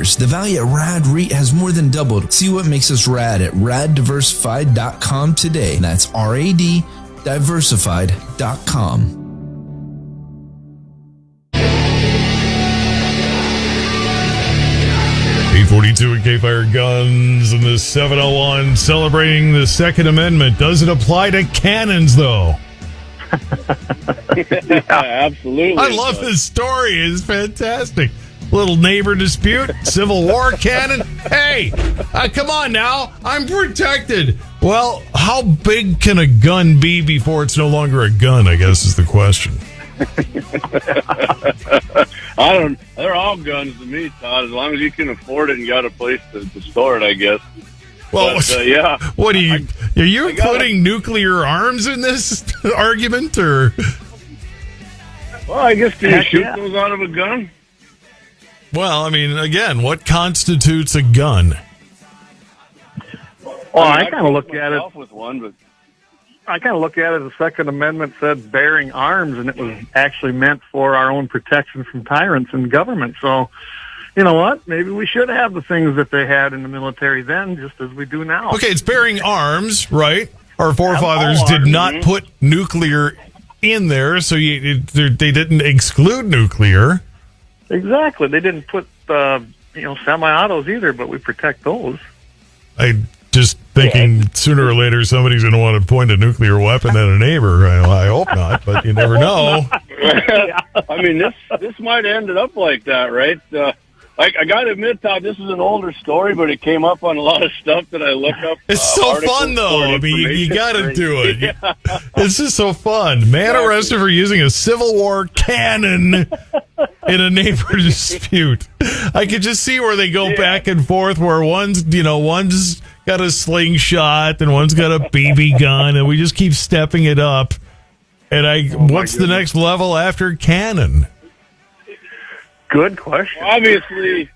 years, the value at Rad REIT has more than doubled. See what makes us rad at raddiversified.com today. That's RAD diversified.com. 842 at K-Fire Guns and the 701 celebrating the Second Amendment. Does it apply to cannons, though? Yeah, absolutely. I love this story. It's fantastic. Little neighbor dispute, Civil War cannon. Hey, come on now. I'm protected. Well, how big can a gun be before it's no longer a gun, I guess is the question. They're all guns to me, Todd, as long as you can afford it and got a place to store it, I guess. Well, but, yeah. What are you putting nuclear arms in this argument, or? Well, I guess can you shoot those out of a gun? Well, I mean, again, what constitutes a gun? Well, I kind of look at it with one, but I kind of look at it as the Second Amendment said bearing arms, and it was actually meant for our own protection from tyrants and government. So, you know what? Maybe we should have the things that they had in the military then, just as we do now. Okay, it's bearing arms, right? Our forefathers did not put nuclear in there, so they didn't exclude nuclear. Exactly. They didn't put semi-autos either, but we protect those. I just thinking sooner or later somebody's going to want to point a nuclear weapon at a neighbor. I hope not, but you never know. I mean, this might have ended up like that, right? I got to admit, Todd, this is an older story, but it came up on a lot of stuff that I look up. It's so fun, though. I mean, you got to do it. Yeah. It's just so fun. Man arrested for using a Civil War cannon in a neighbor dispute. I could just see where they go back and forth, where one's got a slingshot and one's got a BB gun, and we just keep stepping it up. And what's the next level after cannon? Good question. Obviously,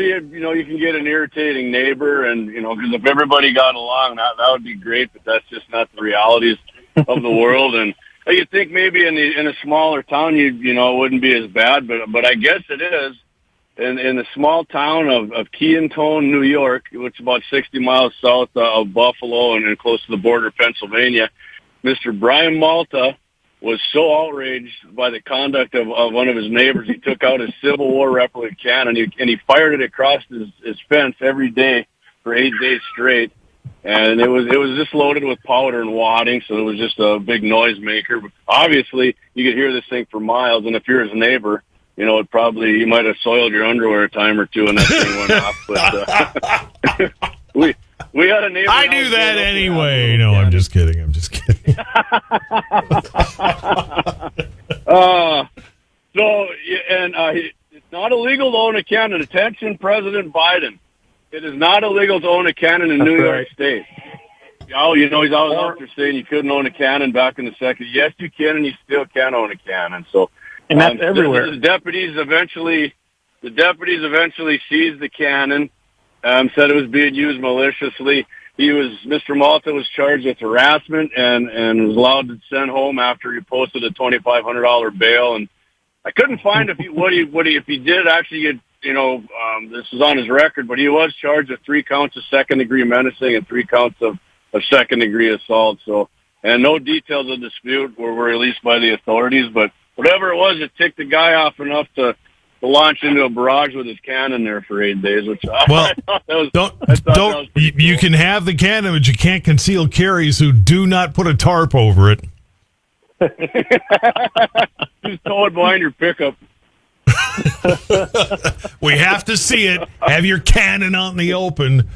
you can get an irritating neighbor, and because if everybody got along, that would be great. But that's just not the realities of the world. And you think maybe in a smaller town, it wouldn't be as bad, but I guess it is. In the small town of Keentone, New York, which is about 60 miles south of Buffalo and close to the border of Pennsylvania, Mr. Brian Malta was so outraged by the conduct of one of his neighbors, he took out his Civil War replica cannon and he fired it across his fence every day for 8 days straight. And it was just loaded with powder and wadding, so it was just a big noise maker. But obviously, you could hear this thing for miles, and if you're his neighbor, you might have soiled your underwear a time or two, and that thing went off. But we had a neighbor. I do that anyway. No, I'm just kidding. It's not illegal to own a cannon. Attention, President Biden. It is not illegal to own a cannon in New York State. Oh, he's always out there saying you couldn't own a cannon back in the second. Yes, you can, and you still can own a cannon. So, and that's everywhere. The deputies eventually seized the cannon. Said it was being used maliciously. Mr. Malta was charged with harassment and was allowed to send home after he posted a $2,500 bail. And I couldn't find if he did actually get, this is on his record, but he was charged with 3 counts of second-degree menacing and 3 counts of second-degree assault. So, and no details of dispute were released by the authorities, but whatever it was, it ticked the guy off enough to launch into a barrage with his cannon there for 8 days. Which you can have the cannon, but you can't conceal carries who do not put a tarp over it. Just tow it behind your pickup. We have to see it. Have your cannon out in the open.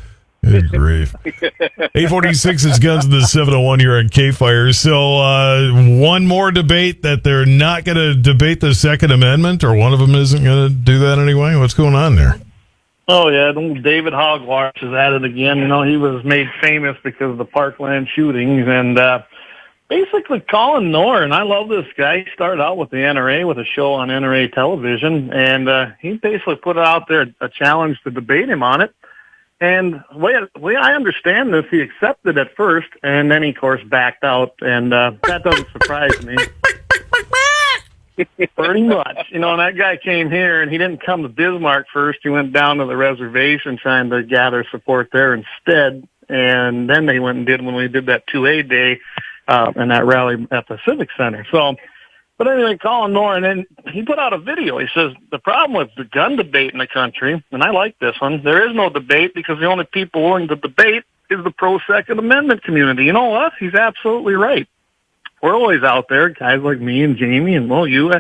Good grief. 846 is Guns in the 701 here on K-Fire. So one more debate that they're not going to debate the Second Amendment, or one of them isn't going to do that anyway? What's going on there? Oh, yeah. David Hoggwash is at it again. He was made famous because of the Parkland shootings. And basically, Colin Noor, and I love this guy. He started out with the NRA, with a show on NRA television. And he basically put out there a challenge to debate him on it. And the way I understand this, he accepted at first, and then he, of course, backed out, and that doesn't surprise me. Pretty much. And that guy came here, and he didn't come to Bismarck first. He went down to the reservation trying to gather support there instead. And then they went and did when we did that 2A day and that rally at the Civic Center. So, but anyway, Colin Noor, and then he put out a video. He says, the problem with the gun debate in the country, and I like this one, there is no debate because the only people willing to debate is the pro-Second Amendment community. You know what? He's absolutely right. We're always out there, guys like me and Jamie and, well, you.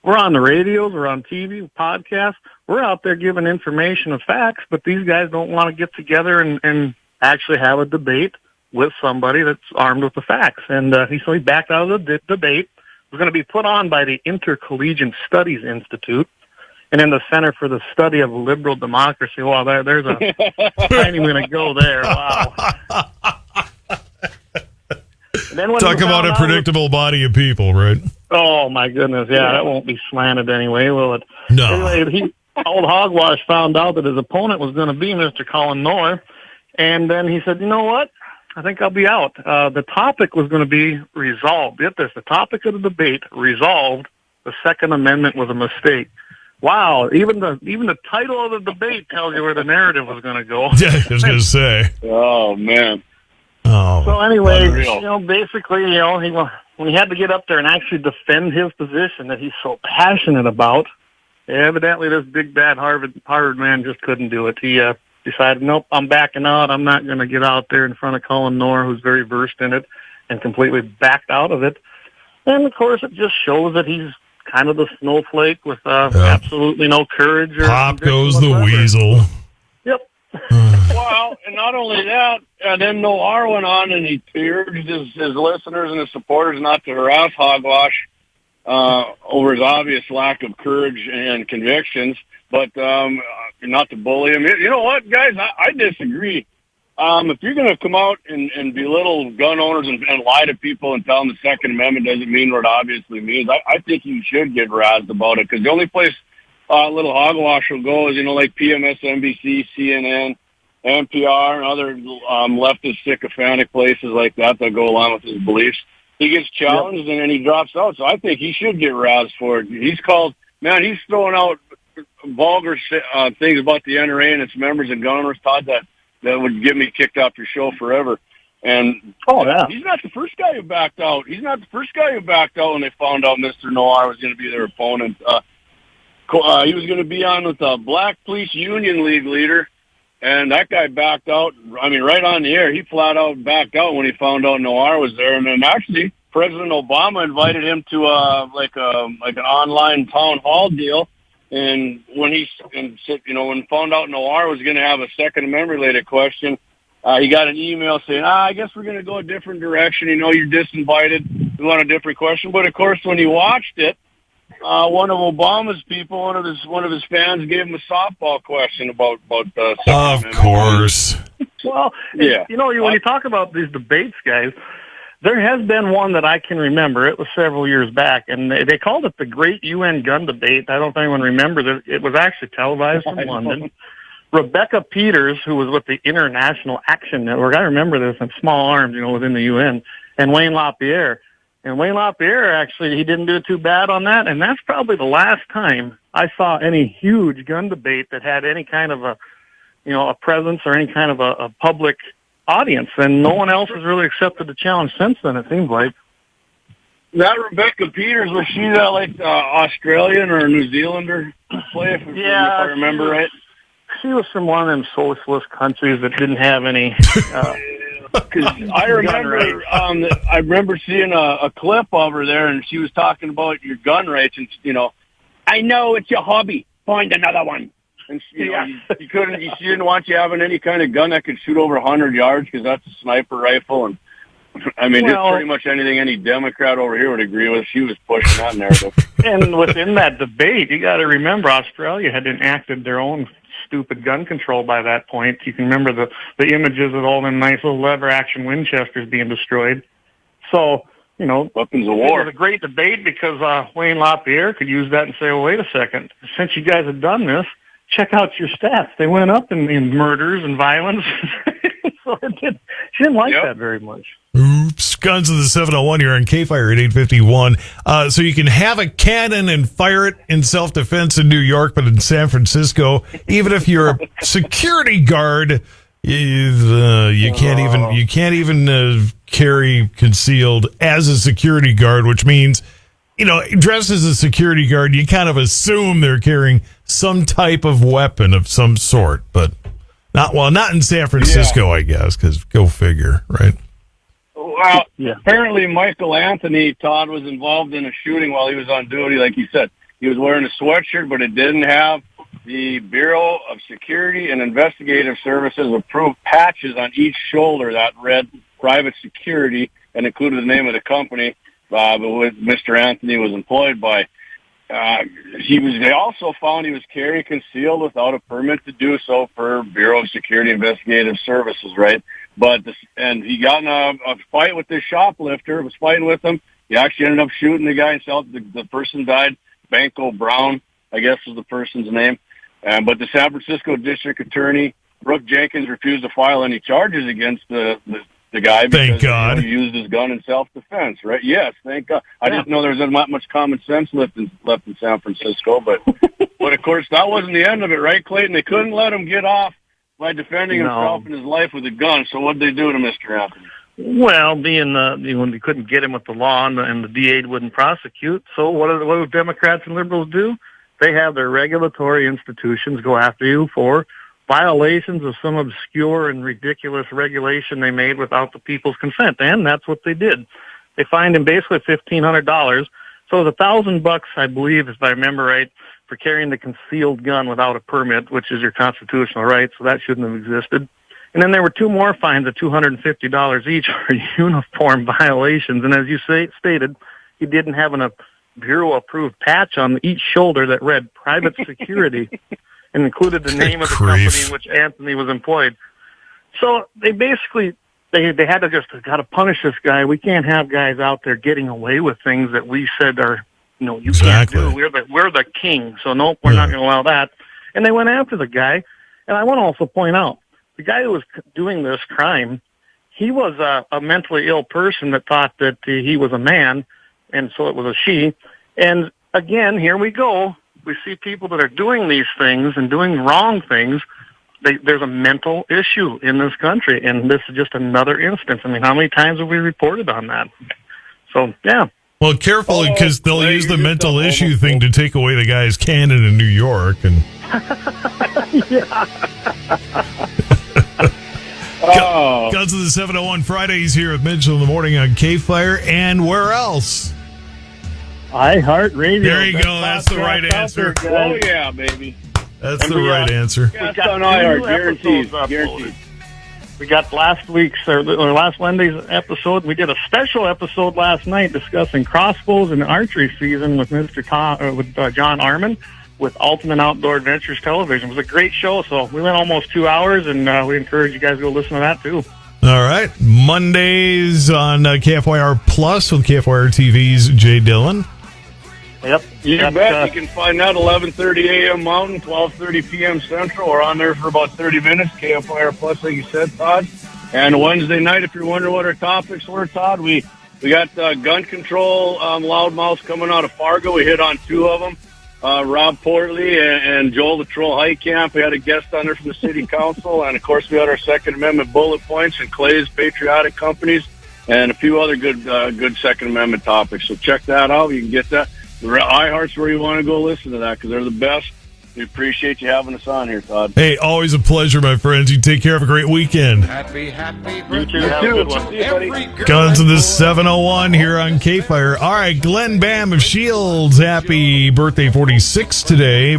We're on the radios, we're on TV, podcasts. We're out there giving information and facts, but these guys don't want to get together and actually have a debate with somebody that's armed with the facts. And so he backed out of the debate. It was going to be put on by the Intercollegiate Studies Institute and in the Center for the Study of Liberal Democracy. Wow, there's a I ain't even going to go there. Wow. Talk about a predictable body of people, right? Oh, my goodness. Yeah, that won't be slanted anyway, will it? No. Anyway, old Hoggwash found out that his opponent was going to be Mr. Colin Noor, and then he said, you know what? I think I'll be out. The topic was going to be resolved. Get this, the topic of the debate, resolved, the Second Amendment was a mistake. Wow, even the title of the debate tells you where the narrative was going to go. Yeah, I was going to say. Oh, man. Oh, so anyway, basically, when he had to get up there and actually defend his position that he's so passionate about, evidently this big bad Harvard man just couldn't do it. He decided, nope, I'm backing out. I'm not going to get out there in front of Colin Noor, who's very versed in it, and completely backed out of it. And of course, it just shows that he's kind of the snowflake with absolutely no courage. Pop goes the weasel. Yep. Well, and not only that, then Noir went on and he urged his listeners and his supporters not to harass Hoggwash over his obvious lack of courage and convictions, but not to bully him. You know what, guys? I disagree. If you're going to come out and belittle gun owners and lie to people and tell them the Second Amendment doesn't mean what it obviously means, I think you should get razzed about it, because the only place little Hoggwash will go is, like PMS, NBC, CNN, NPR, and other leftist sycophantic places like that go along with his beliefs. He gets challenged and then he drops out. So I think he should get razzed for it. He's throwing out vulgar things about the NRA and its members and gun owners, Todd, that would get me kicked off your show forever. And he's not the first guy who backed out. He's not the first guy who backed out when they found out Mr. Noir was going to be their opponent. He was going to be on with the Black Police Union League leader, and that guy backed out. I mean, right on the air, he flat out backed out when he found out Noir was there. And then actually, President Obama invited him to like an online town hall deal. And when when found out Noir was going to have a Second Amendment related question, he got an email saying, I guess we're going to go a different direction. You're disinvited. We want a different question. But of course, when he watched it, one of Obama's people, one of his fans, gave him a softball question about of course. Well, yeah. When you talk about these debates, guys, there has been one that I can remember. It was several years back, and they called it the Great UN Gun Debate. I don't think anyone remembers it. It was actually televised from London. Rebecca Peters, who was with the International Action Network, I remember this, in Small Arms, within the UN, and Wayne LaPierre. And Wayne LaPierre, actually, he didn't do too bad on that, and that's probably the last time I saw any huge gun debate that had any kind of a presence or any kind of a public audience, and no one else has really accepted the challenge since then, it seems like. That Rebecca Peters, was she like Australian or New Zealander play, if I remember right? She was from one of them socialist countries that didn't have any... I remember seeing a clip of her there, and she was talking about your gun rights, and I know it's your hobby. Find another one. And she didn't want you having any kind of gun that could shoot over 100 yards, because that's a sniper rifle. And I mean, just pretty much anything any Democrat over here would agree with. She was pushing that narrative. And within that debate, you got to remember, Australia had enacted their own stupid gun control by that point. You can remember the images of all them nice little lever action Winchesters being destroyed. So, weapons of war. It was a great debate because Wayne LaPierre could use that and say, well, wait a second, since you guys have done this, check out your stats. They went up in murders and violence. So she didn't like that very much. Oops, Guns of the 701 here on K-Fire at 851. So you can have a cannon and fire it in self-defense in New York, but in San Francisco, even if you're a security guard, you can't even carry concealed as a security guard, which means, dressed as a security guard, you kind of assume they're carrying some type of weapon of some sort, but not in San Francisco, I guess, because go figure, right? Well, apparently Michael Anthony, Todd, was involved in a shooting while he was on duty. Like he said, he was wearing a sweatshirt, but it didn't have the Bureau of Security and Investigative Services approved patches on each shoulder that read private security and included the name of the company Mr. Anthony was employed by. They also found he was carrying concealed without a permit to do so per Bureau of Security Investigative Services, right? And he got in a fight with this shoplifter, was fighting with him. He actually ended up shooting the guy himself. The person died. Banco Brown, I guess was the person's name. But the San Francisco District Attorney, Brooke Jenkins, refused to file any charges against the guy because he used his gun in self-defense, right? Yes, thank God. I didn't know there was not much common sense left in San Francisco, but of course that wasn't the end of it, right, Clayton? They couldn't let him get off by defending himself and his life with a gun. So what did they do to Mr. Anthony? Well, being when they couldn't get him with the law and the DA wouldn't prosecute, so what do Democrats and liberals do? They have their regulatory institutions go after you for violations of some obscure and ridiculous regulation they made without the people's consent, and that's what they did. They fined him basically $1,500. So it was $1,000, I believe, if I remember right, for carrying the concealed gun without a permit, which is your constitutional right. So that shouldn't have existed. And then there were two more fines of $250 each for uniform violations. And as you stated, he didn't have a Bureau-approved patch on each shoulder that read private security and included the name of the company in which Anthony was employed. So they basically, they had to got to punish this guy. We can't have guys out there getting away with things that we said are, you can't do. We're the king. So nope, we're not going to allow that. And they went after the guy. And I want to also point out, the guy who was doing this crime, he was a mentally ill person that thought that he was a man, and so it was a she. And again, here we go. We see people that are doing these things and doing wrong things. There's a mental issue in this country, and this is just another instance. I mean, how many times have we reported on that? So, yeah. Well, careful, because they'll use the mental issue thing to take away the guy's cannon in New York. And Guns of the 701 Fridays here with Mitchell in the morning on K-Fire. And where else? iHeartRadio. There you go. That's the right answer. Oh, yeah, baby. That's the right answer. We got on iHeart, guaranteed. We got last Monday's episode. We did a special episode last night discussing crossbows and archery season with John Arman with Ultimate Outdoor Adventures Television. It was a great show, so we went almost 2 hours, and we encourage you guys to go listen to that, too. All right. Mondays on KFYR Plus with KFYR TV's Jay Dillon. Yep. You bet. You can find that 11:30 a.m. Mountain, 12:30 p.m. Central. We're on there for about 30 minutes. KFYR Plus, like you said, Todd. And Wednesday night, if you're wondering what our topics were, Todd, we got gun control loudmouths coming out of Fargo. We hit on two of them. Rob Portley and Joel the Troll Heitkamp. We had a guest on there from the city council. And, of course, we had our Second Amendment bullet points and Clay's patriotic companies and a few other good Second Amendment topics. So check that out. You can get that. The iHeart's where you want to go listen to that because they're the best. We appreciate you having us on here, Todd. Hey, always a pleasure, my friends. You take care. Have a great weekend. Happy birthday. You too. Have a good one. Guns of the 701 here on K-Fire. All right, Glenn Bam of Shields. Happy birthday 46 today.